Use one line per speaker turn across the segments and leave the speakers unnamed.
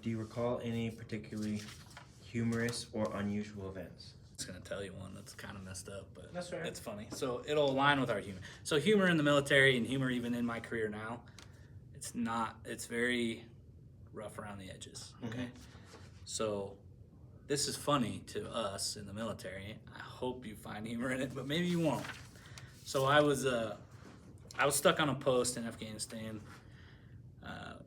Do you recall any particularly humorous or unusual events?
I was gonna tell you one that's kind of messed up, but
That's right.
it's funny. So it'll align with our humor. So humor in the military and humor even in my career now, it's not. It's very rough around the edges. Okay. So this is funny to us in the military. I hope you find humor in it, but maybe you won't. So I was stuck on a post in Afghanistan.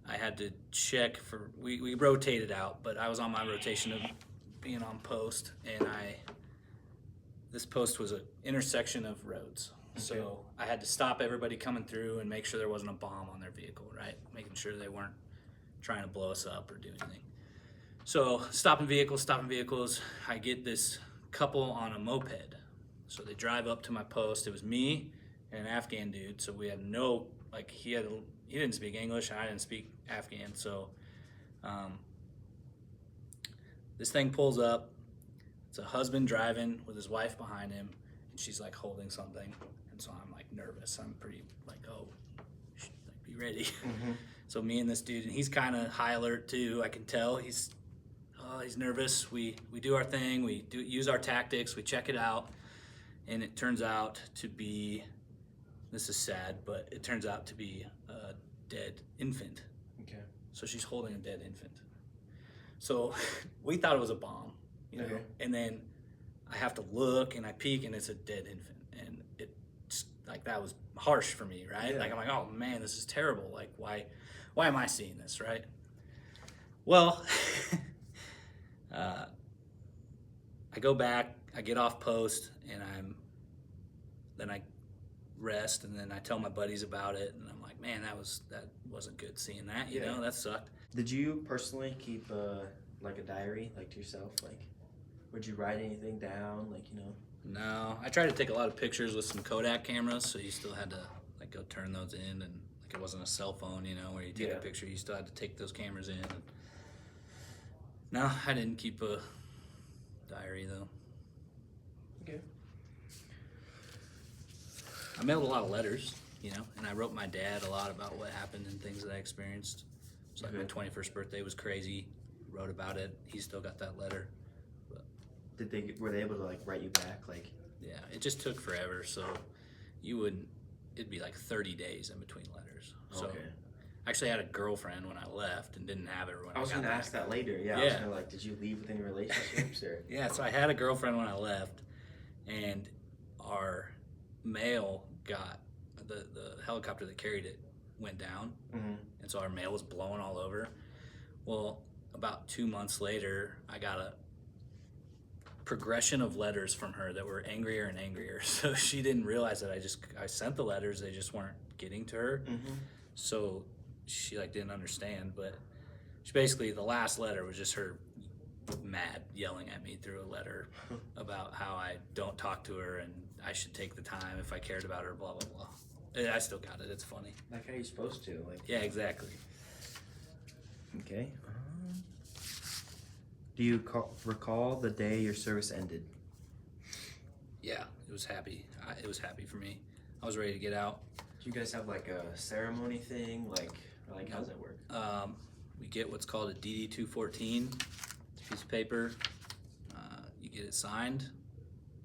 I had to check for we rotated out, but I was on my rotation of being on post, and this post was an intersection of roads. So I had to stop everybody coming through and make sure there wasn't a bomb on their vehicle, right? Making sure they weren't trying to blow us up or do anything. So stopping vehicles. I get this couple on a moped. So they drive up to my post. It was me and an Afghan dude. So we had no, like, he didn't speak English and I didn't speak Afghan. So this thing pulls up. It's a husband driving with his wife behind him, and she's like holding something. And so I'm like nervous. I'm pretty like, oh, like, be ready. So me and this dude, and he's kind of high alert too. I can tell he's nervous. We do our thing. We use our tactics. We check it out, and it turns out to be, this is sad, but it turns out to be a dead infant. Okay. So she's holding a dead infant. So we thought it was a bomb, you know. And then I have to look and I peek, and it's a dead infant, and it's like, that was harsh for me, right? Like, I'm like, oh man, this is terrible. Like, why am I seeing this, right? Well, I go back, I get off post, and then I rest, and then I tell my buddies about it, and I'm like, man, that wasn't good seeing that, you know, that sucked.
Did you personally keep like a diary, like, to yourself? Like, would you write anything down, like, you know?
No, I tried to take a lot of pictures with some Kodak cameras, so you still had to like go turn those in, and like it wasn't a cell phone, you know, where you take a picture, you still had to take those cameras in. And no, I didn't keep a diary though.
Okay.
I mailed a lot of letters, you know, and I wrote my dad a lot about what happened and things that I experienced. So like my 21st birthday was crazy. Wrote about it. He still got that letter. But
were they able to like write you back? Like,
yeah, it just took forever. So it'd be like 30 days in between letters. So I actually had a girlfriend when I left and didn't have her when I got back.
I was going to ask that later. Yeah. I was going to like, did you leave with any relationships or?
Yeah, so I had a girlfriend when I left, and our mail got, the helicopter that carried it went down, and so our mail was blowing all over. Well, about 2 months later, I got a progression of letters from her that were angrier and angrier. So she didn't realize that I sent the letters, they just weren't getting to her. So she like didn't understand, but she basically, the last letter was just her mad yelling at me through a letter about how I don't talk to her and I should take the time if I cared about her, blah blah blah. And I still got it. It's funny.
Like, how are you supposed to? Like,
yeah, exactly.
Okay. Do you recall the day your service ended?
Yeah, it was happy. It was happy for me. I was ready to get out.
Do you guys have like a ceremony thing? Like how does that work?
We get what's called a DD-214. It's a piece of paper. You get it signed.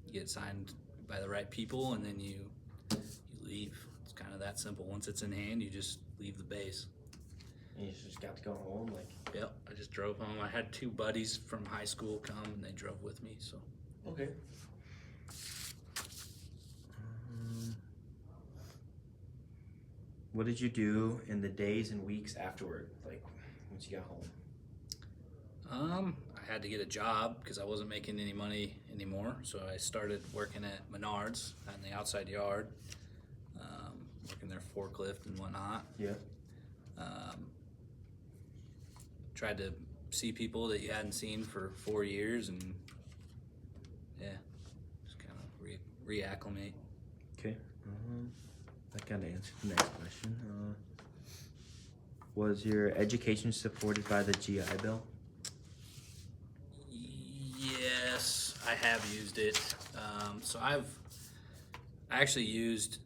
You get it signed by the right people, and then you leave. It's kind of that simple. Once it's in hand, you just leave the base.
And you just got to go home, like?
Yep, I just drove home. I had 2 buddies from high school come, and they drove with me, so.
Okay. What did you do in the days and weeks afterward, like, once you got home?
I had to get a job because I wasn't making any money anymore, so I started working at Menards in the outside yard, working their forklift and whatnot.
Yeah.
Tried to see people that you hadn't seen for 4 years, and yeah, just kind of reacclimate.
Okay. That kind of answered the next question. Was your education supported by the GI Bill?
Yes, I have used it. So I actually used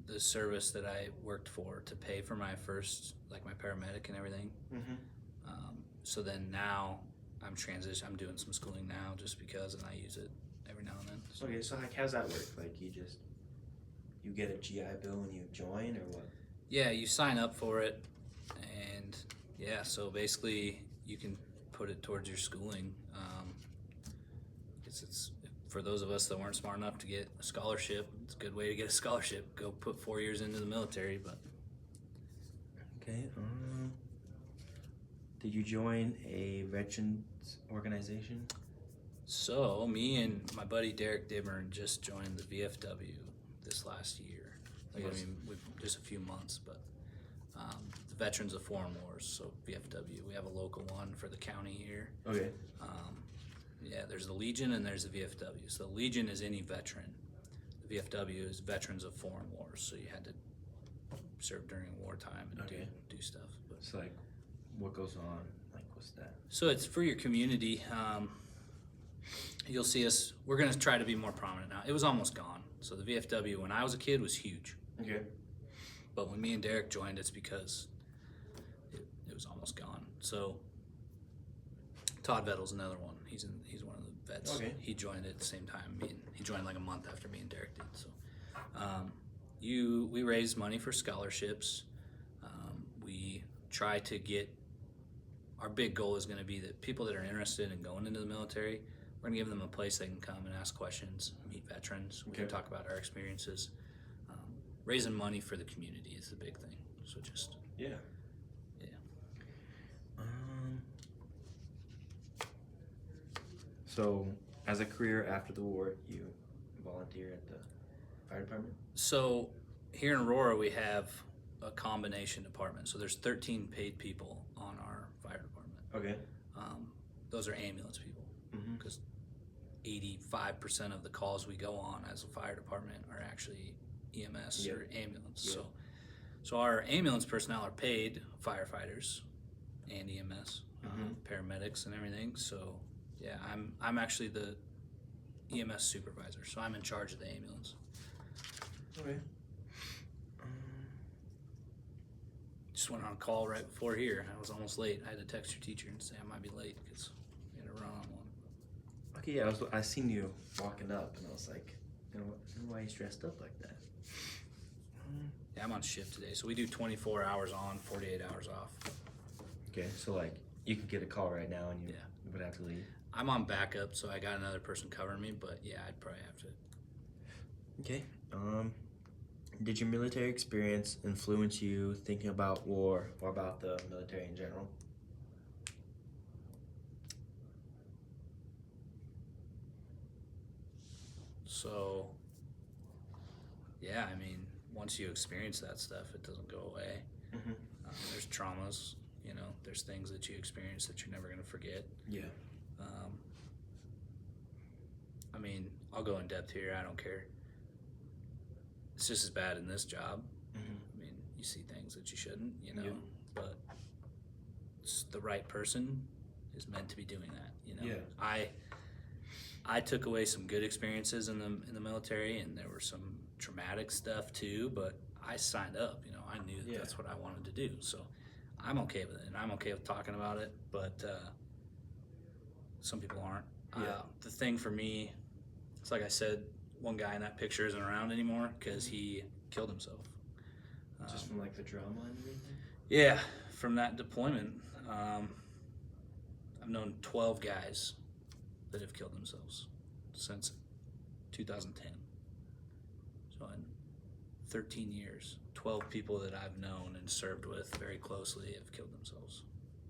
the service that I worked for to pay for my first, like my paramedic and everything. so then now I'm doing some schooling now just because, and I use it every now and then. So.
Okay, so like, how's that work? Like, you get a GI Bill when you join, or what?
Yeah, you sign up for it, and yeah, so basically you can put it towards your schooling. It's for those of us that weren't smart enough to get a scholarship. It's a good way to get a scholarship. Go put 4 years into the military, but.
Okay. Did you join a veterans organization?
So me and my buddy Derek Dimmer just joined the VFW this last year. Like, I mean, just a few months, but the Veterans of Foreign Wars, so VFW. We have a local one for the county here.
Okay.
Yeah, there's the Legion and there's the VFW. So the Legion is any veteran. The VFW is Veterans of Foreign Wars, so you had to serve during wartime and do stuff. But,
so like, what goes on? Like, what's that?
So it's for your community. You'll see us. We're going to try to be more prominent now. It was almost gone. So the VFW, when I was a kid, was huge.
Okay.
But when me and Derek joined, it's because it was almost gone. So Todd Vettle's another one. He's one of the vets.
Okay.
He joined at the same time. He joined like a month after me and Derek did. So we raised money for scholarships. We try to get. Our big goal is going to be that people that are interested in going into the military, we're going to give them a place they can come and ask questions, meet veterans. We can talk about our experiences. Raising money for the community is the big thing. So just
yeah. So as a career after the war, you volunteer at the fire department?
So here in Aurora, we have a combination department. So there's 13 paid people on our fire department.
Okay.
Those are ambulance people, because 85% of the calls we go on as a fire department are actually EMS or ambulance.
Yep.
So our ambulance personnel are paid firefighters and EMS, paramedics and everything. So yeah, I'm actually the EMS supervisor, so I'm in charge of the ambulance.
Okay.
Just went on a call right before here. I was almost late. I had to text your teacher and say I might be late because we had to run on one.
Okay, yeah, I seen you walking up, and I was like, you know why he's dressed up like that?
Yeah, I'm on shift today, so we do 24 hours on, 48 hours off.
Okay, so like, you could get a call right now, and you would have to leave.
I'm on backup, so I got another person covering me, but yeah, I'd probably have to.
Okay. Did your military experience influence you thinking about war or about the military in general?
So, yeah, I mean, once you experience that stuff, it doesn't go away. There's traumas, there's things that you experience that you're never going to forget.
Yeah.
I mean, I'll go in depth here. I don't care. It's just as bad in this job. I mean, you see things that you shouldn't, but it's the right person is meant to be doing that,
Yeah.
I took away some good experiences in the military, and there were some traumatic stuff too, but I signed up, I knew that's what I wanted to do. So I'm okay with it, and I'm okay with talking about it, but some people aren't. The thing for me, it's like I said, one guy in that picture isn't around anymore because he killed himself.
Just from like the drama and everything?
Yeah, from that deployment. I've known 12 guys that have killed themselves since 2010. So in 13 years, 12 people that I've known and served with very closely have killed themselves.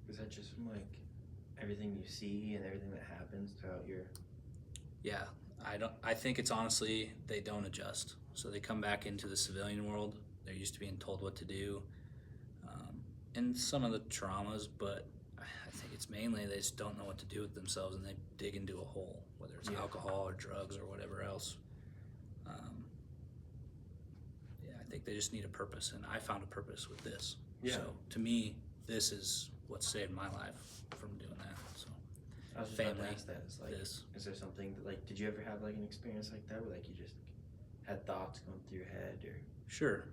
Is that just from like everything you see and everything that happens throughout your...
Yeah, I think it's honestly, they don't adjust. So they come back into the civilian world. They're used to being told what to do. And some of the traumas, but I think it's mainly they just don't know what to do with themselves, and they dig into a hole, whether it's alcohol or drugs or whatever else. I think they just need a purpose, and I found a purpose with this.
Yeah.
So to me, this is what saved my life from doing that. So
I was just about to ask that. It's like,
this.
Is there something that, like, did you ever have like an experience like that where like you just had thoughts going through your head or?
Sure.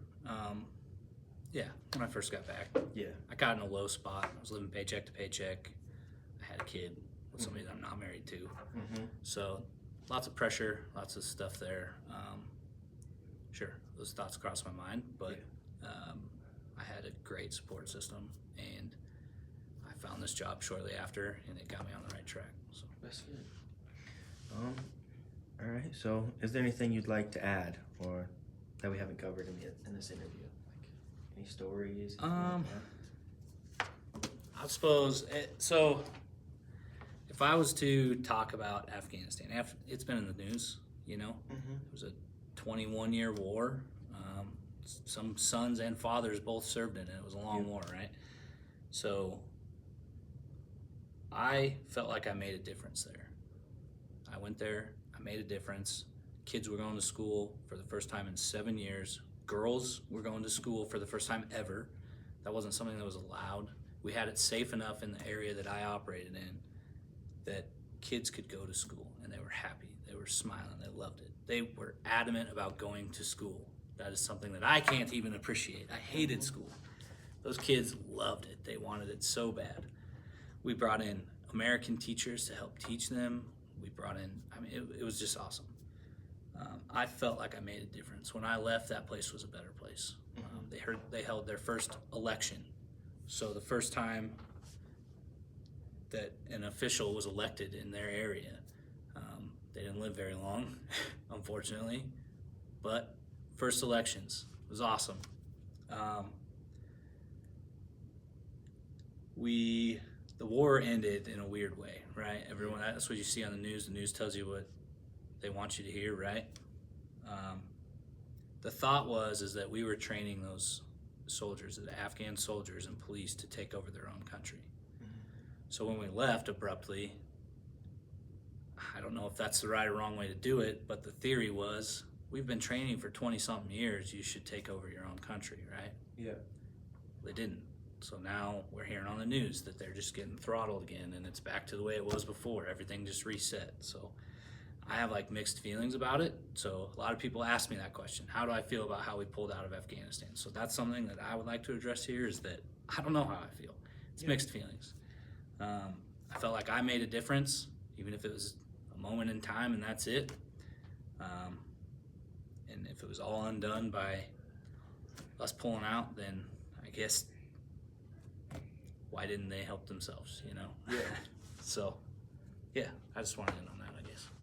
Yeah, when I first got back.
Yeah.
I got in a low spot. I was living paycheck to paycheck. had a kid with somebody that I'm not married to.
Mm-hmm.
So lots of pressure, lots of stuff there. Sure, those thoughts crossed my mind, but I had a great support system, and I found this job shortly after, and it got me on the right track. So
That's good. All right. So, is there anything you'd like to add, or that we haven't covered in this interview? Like any stories? anything like
I suppose so. If I was to talk about Afghanistan, it's been in the news. You know,
that? Mm-hmm.
it was a 21-year war. Some sons and fathers both served in it. It was a long war, right? So I felt like I made a difference there. I went there, I made a difference. Kids were going to school for the first time in 7 years. Girls were going to school for the first time ever. That wasn't something that was allowed. We had it safe enough in the area that I operated in that kids could go to school, and they were happy. They were smiling. They loved it. They were adamant about going to school. That is something that I can't even appreciate. I hated school. Those kids loved it. They wanted it so bad. We brought in American teachers to help teach them. We brought in, it was just awesome. I felt like I made a difference. When I left, that place was a better place. They held their first election. So the first time that an official was elected in their area, they didn't live very long, unfortunately, but first elections was awesome. The war ended in a weird way, right? Everyone, that's what you see on the news. The news tells you what they want you to hear, right? The thought is that we were training those soldiers, the Afghan soldiers and police, to take over their own country. Mm-hmm. So when we left abruptly, I don't know if that's the right or wrong way to do it, but the theory was, we've been training for 20-something years, you should take over your own country, right?
Yeah.
They didn't. So now we're hearing on the news that they're just getting throttled again, and it's back to the way it was before. Everything just reset. So I have like mixed feelings about it. So a lot of people ask me that question. How do I feel about how we pulled out of Afghanistan? So that's something that I would like to address here, is that I don't know how I feel. It's mixed feelings. I felt like I made a difference, even if it was a moment in time and that's it. And if it was all undone by us pulling out, then I guess why didn't they help themselves, you know?
Yeah.
So, yeah, I just wanted to know